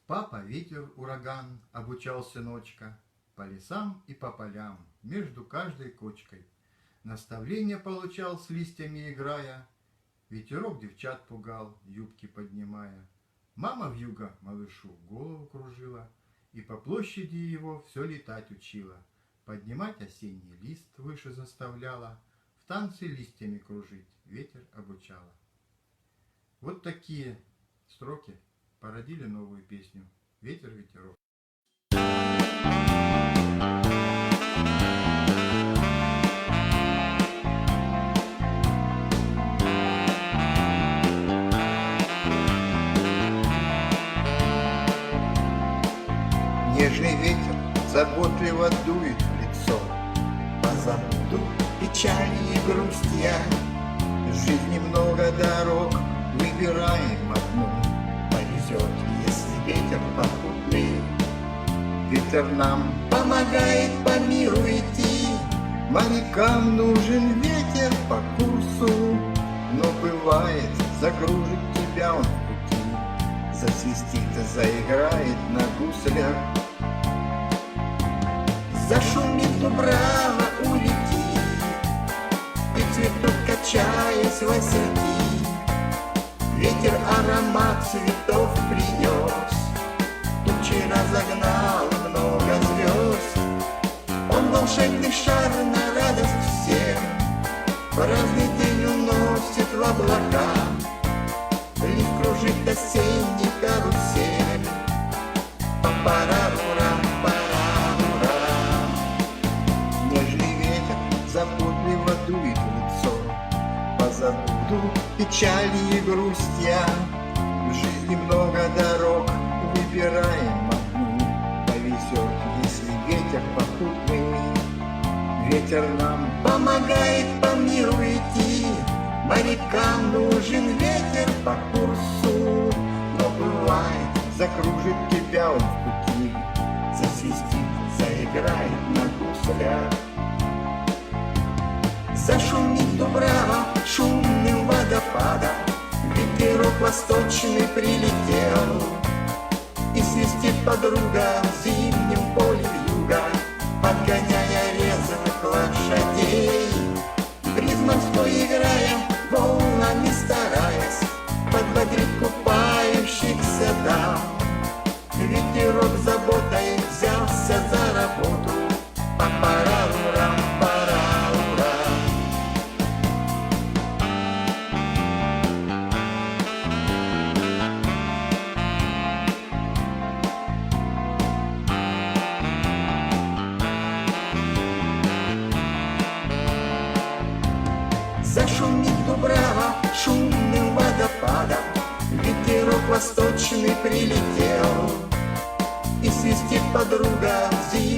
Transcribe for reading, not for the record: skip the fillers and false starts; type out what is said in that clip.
Папа ветер ураган обучал сыночка по лесам и по полям, между каждой кочкой. Наставления получал с листьями играя, ветерок девчат пугал, юбки поднимая. Мама вьюга малышу голову кружила и по площади его все летать учила. Поднимать осенний лист выше заставляла, в танцы листьями кружить ветер обучала. Вот такие строки породили новую песню «Ветер, ветерок». Нежный ветер заботливо дует в лицо. Позабуду печали и грусть я. В жизни много дорог, выбираем одну. Повезет, если ветер попутный. Ветер нам помогает по миру идти. Морякам нужен ветер по курсу. Но бывает, загружит тебя он в пути. Засвистит, заиграет на гуслях. Зашумит дубрава, улетит, и цветут, качаясь, васильки. Ветер аромат цветов принес, тучи разогнал много звезд. Он волшебный шар на радость всем, в разный день уносит в облака. Лишь кружит осенний карусель. Па-пара-рура, пара-рура. Нежный ветер заботливо дует в лицо. Позабуду печали и грусть я. В жизни много дорог, выбираем одну. Повезет, если ветер попутный. Ветер нам помогает по миру идти. Морякам нужен ветер по курсу. Но бывает, закружит тебя он в пути. Засвистит, заиграет на гуслях. Зашумит дубрава шумным водопадом. Ветерок восточный прилетел. И свистит подруга в зимнем поле вьюга, подгоняя резвых лошадей. Бриз морской играя, волнами стараясь подбодрить купающихся дам. Ветерок заботой взялся за работу. Па-пара-рура, пара-рура. Зашумит дубрава шумным водопадом. Ветерок восточный прилетел. И свистит подруга в зимнем